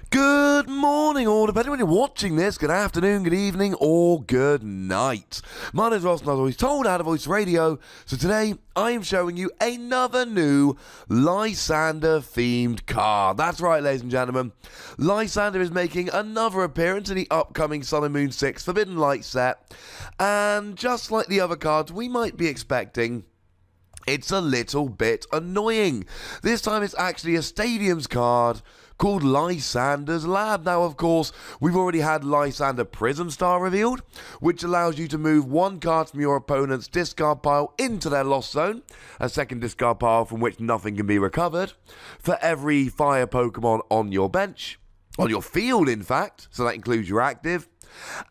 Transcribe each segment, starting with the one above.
Good morning, or depending when you're watching this, good afternoon, good evening, or good night. My name is Ross, and I was always told how to voice radio, so today I am showing you another new Lysander-themed card. That's right, ladies and gentlemen. Lysander is making another appearance in the upcoming Sun and Moon 6 Forbidden Light set, and just like the other cards we might be expecting, it's a little bit annoying. This time it's actually a Stadiums card called Lysander's Lab. Now, of course, we've already had Lysander Prism Star revealed, which allows you to move one card from your opponent's discard pile into their lost zone, a second discard pile from which nothing can be recovered, for every fire Pokemon on your bench, on your field in fact, so that includes your active.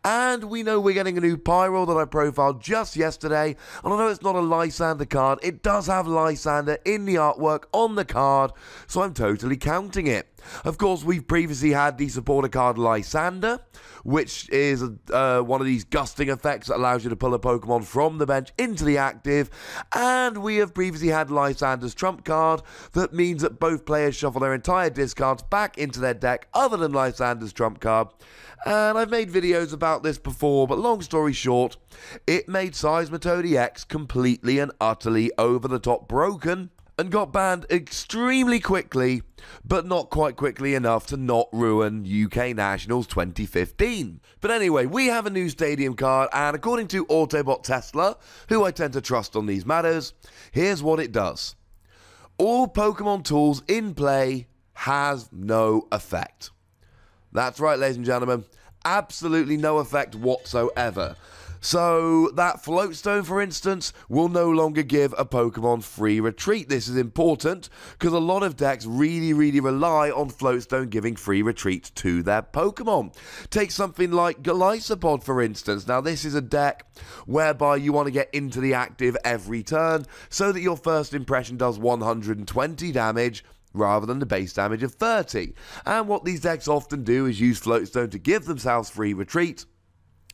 And we know we're getting a new Pyro that I profiled just yesterday, and although it's not a Lysander card, it does have Lysander in the artwork on the card, so I'm totally counting it. Of course, we've previously had the supporter card Lysander, which is one of these gusting effects that allows you to pull a Pokemon from the bench into the active, and we have previously had Lysander's trump card that means that both players shuffle their entire discards back into their deck other than Lysander's trump card. And I've made videos about this before, but long story short, it made Seismitoad EX completely and utterly over the top broken and got banned extremely quickly, but not quite quickly enough to not ruin UK Nationals 2015. But anyway, we have a new Stadium card, and according to Autobot Tesla, who I tend to trust on these matters, here's what it does. All Pokemon tools in play has no effect. That's right, ladies and gentlemen, absolutely no effect whatsoever. So that Floatstone, for instance, will no longer give a Pokemon free retreat. This is important because a lot of decks really rely on Floatstone giving free retreats to their Pokemon. Take something like Golisopod, for instance. Now, this is a deck whereby you want to get into the active every turn so that your first impression does 120 damage rather than the base damage of 30. And what these decks often do is use Floatstone to give themselves free retreat,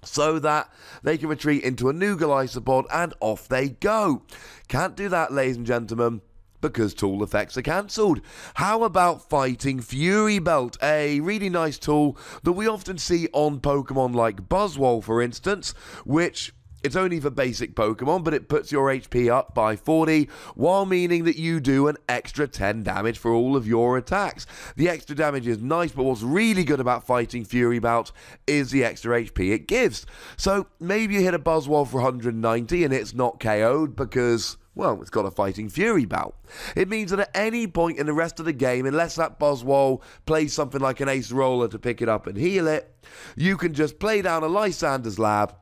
so that they can retreat into a new Golisopod and off they go. Can't do that, ladies and gentlemen, because tool effects are cancelled. How about Fighting Fury Belt, a really nice tool that we often see on Pokemon like Buzzwole, for instance, which it's only for basic Pokemon, but it puts your HP up by 40, while meaning that you do an extra 10 damage for all of your attacks. The extra damage is nice, but what's really good about Fighting Fury Bout is the extra HP it gives. So maybe you hit a Buzzwole for 190 and it's not KO'd because, well, it's got a Fighting Fury Bout. It means that at any point in the rest of the game, unless that Buzzwole plays something like an Ace Roller to pick it up and heal it, you can just play down a Lysander's Lab.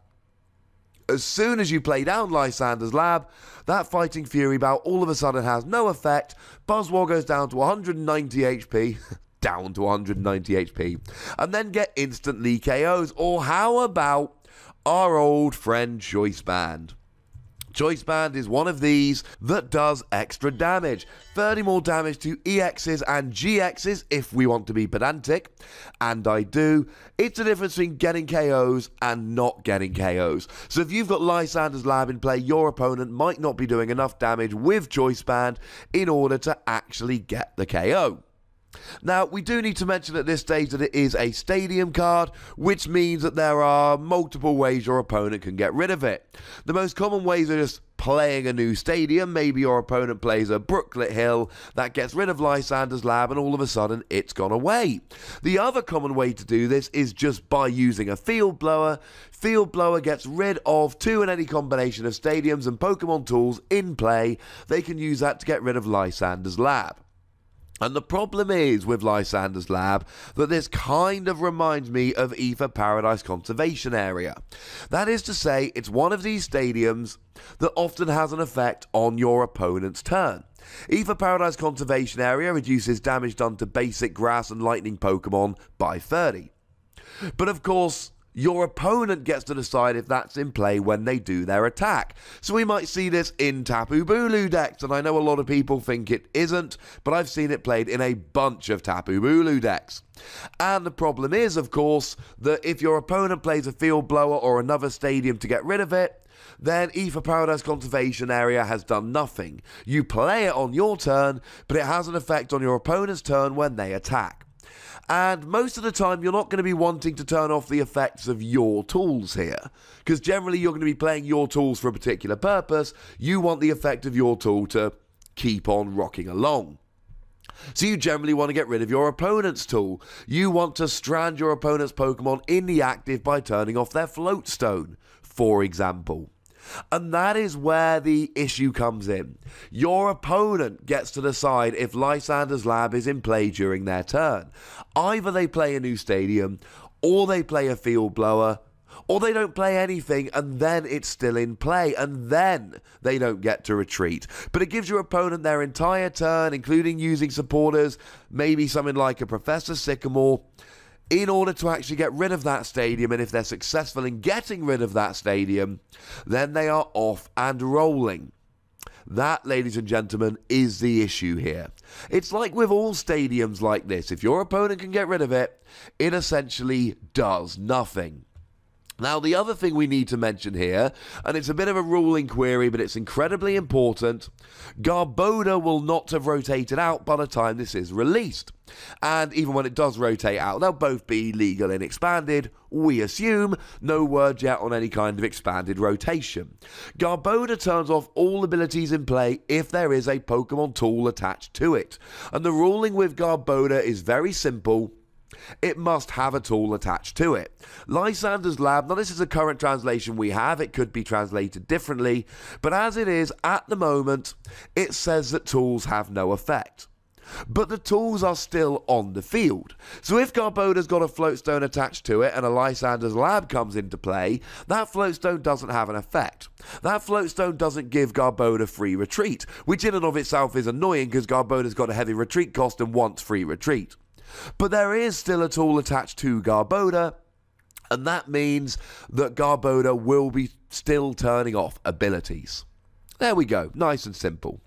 As soon as you play down Lysander's Lab, that Fighting Fury Bout all of a sudden has no effect. Buzzwole goes down to 190 HP, down to 190 HP, and then get instantly KOs. Or how about our old friend Choice Band? Choice Band is one of these that does extra damage. 30 more damage to EXs and GXs if we want to be pedantic, and I do. It's the difference between getting KOs and not getting KOs. So if you've got Lysander's Lab in play, your opponent might not be doing enough damage with Choice Band in order to actually get the KO. Now, we do need to mention at this stage that it is a Stadium card, which means that there are multiple ways your opponent can get rid of it. The most common ways are just playing a new Stadium. Maybe your opponent plays a Brooklet Hill that gets rid of Lysander's Lab and all of a sudden it's gone away. The other common way to do this is just by using a Field Blower. Field Blower gets rid of two and any combination of Stadiums and Pokemon tools in play. They can use that to get rid of Lysander's Lab. And the problem is with Lysander's Lab that this kind of reminds me of Ether Paradise Conservation Area. That is to say, it's one of these Stadiums that often has an effect on your opponent's turn. Ether Paradise Conservation Area reduces damage done to basic grass and lightning Pokemon by 30. But of course, your opponent gets to decide if that's in play when they do their attack. So we might see this in Tapu Bulu decks, and I know a lot of people think it isn't, but I've seen it played in a bunch of Tapu Bulu decks. And the problem is, of course, that if your opponent plays a Field Blower or another Stadium to get rid of it, then Ether Paradise Conservation Area has done nothing. You play it on your turn, but it has an effect on your opponent's turn when they attack. And most of the time, you're not going to be wanting to turn off the effects of your tools here, because generally you're going to be playing your tools for a particular purpose. You want the effect of your tool to keep on rocking along. So you generally want to get rid of your opponent's tool. You want to strand your opponent's Pokemon in the active by turning off their float stone, for example. And that is where the issue comes in. Your opponent gets to decide if Lysander's Lab is in play during their turn. Either they play a new stadium, or they play a field blower, or they don't play anything and then it's still in play and then they don't get to retreat. But it gives your opponent their entire turn, including using supporters, maybe something like a Professor Sycamore, in order to actually get rid of that stadium. And if they're successful in getting rid of that stadium, then they are off and rolling. That, ladies and gentlemen, is the issue here. It's like with all stadiums like this. If your opponent can get rid of it, it essentially does nothing. Now, the other thing we need to mention here, and it's a bit of a ruling query, but it's incredibly important, Garbodor will not have rotated out by the time this is released. And even when it does rotate out, they'll both be legal in expanded, we assume. No word yet on any kind of expanded rotation. Garbodor turns off all abilities in play if there is a Pokemon tool attached to it. And the ruling with Garbodor is very simple. It must have a tool attached to it. Lysander's Lab, now this is a current translation we have, it could be translated differently, but as it is, at the moment, it says that tools have no effect. But the tools are still on the field. So if Garbodor's got a floatstone attached to it and a Lysander's Lab comes into play, that floatstone doesn't have an effect. That floatstone doesn't give Garbodor free retreat, which in and of itself is annoying because Garbodor's got a heavy retreat cost and wants free retreat. But there is still a tool attached to Garbodor, and that means that Garbodor will be still turning off abilities. There we go, nice and simple.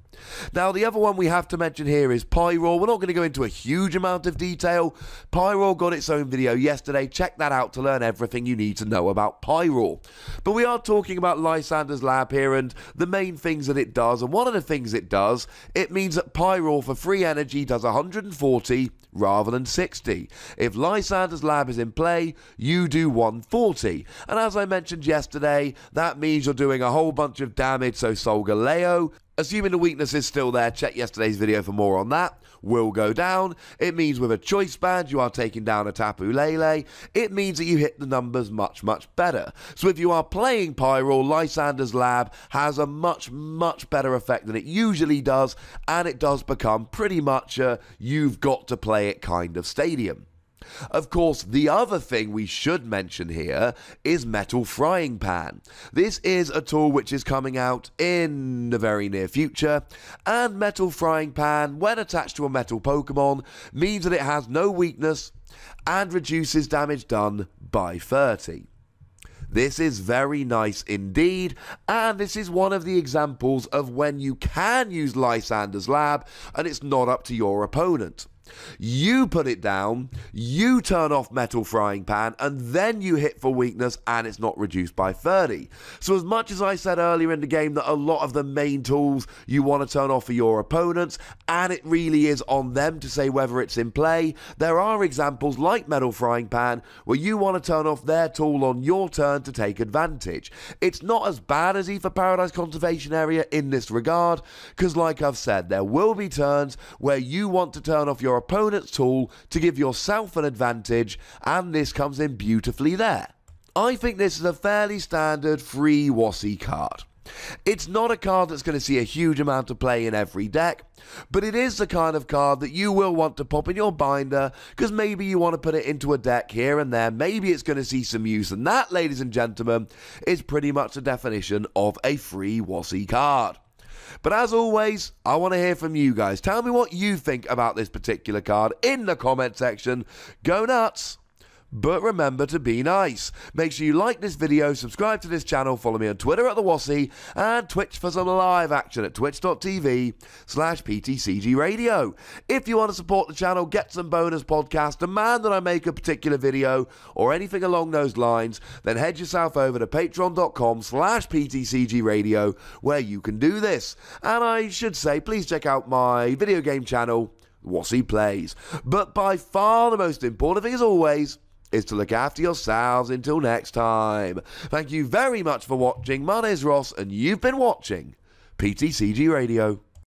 Now, the other one we have to mention here is Pyroar. We're not going to go into a huge amount of detail. Pyroar got its own video yesterday. Check that out to learn everything you need to know about Pyroar. But we are talking about Lysander's Lab here and the main things that it does. And one of the things it does, it means that Pyroar for free energy does 140 rather than 60. If Lysander's Lab is in play, you do 140. And as I mentioned yesterday, that means you're doing a whole bunch of damage, so Solgaleo, assuming the weakness is still there, check yesterday's video for more on that, will go down. It means with a choice band, you are taking down a Tapu Lele. It means that you hit the numbers much, much better. So if you are playing Pyroar, Lysander's Lab has a much, much better effect than it usually does, and it does become pretty much a you've got to play it kind of stadium. Of course, the other thing we should mention here is Metal Frying Pan. This is a tool which is coming out in the very near future, and Metal Frying Pan, when attached to a metal Pokemon, means that it has no weakness and reduces damage done by 30. This is very nice indeed, and this is one of the examples of when you can use Lysander's Lab and it's not up to your opponent. You put it down, you turn off Metal Frying Pan, and then you hit for weakness and it's not reduced by 30. So as much as I said earlier in the game that a lot of the main tools you want to turn off for your opponents, and it really is on them to say whether it's in play, there are examples like Metal Frying Pan where you want to turn off their tool on your turn to take advantage. It's not as bad as Ether Paradise Conservation Area in this regard, because like I've said, there will be turns where you want to turn off your opponent's tool to give yourself an advantage, and this comes in beautifully there. I think this is a fairly standard free Wossie card. It's not a card that's going to see a huge amount of play in every deck, but it is the kind of card that you will want to pop in your binder because maybe you want to put it into a deck here and there. Maybe it's going to see some use, and that, ladies and gentlemen, is pretty much the definition of a free Wossie card. But as always, I want to hear from you guys. Tell me what you think about this particular card in the comment section. Go nuts! But remember to be nice. Make sure you like this video, subscribe to this channel, follow me on Twitter at @TheWossie, and Twitch for some live action at twitch.tv/PTCGRadio. If you want to support the channel, get some bonus podcasts, demand that I make a particular video, or anything along those lines, then head yourself over to patreon.com/PTCGRadio, where you can do this. And I should say, please check out my video game channel, what he plays. But by far the most important thing, as always, is to look after yourselves until next time. Thank you very much for watching. My name is Ross, and you've been watching PTCG Radio.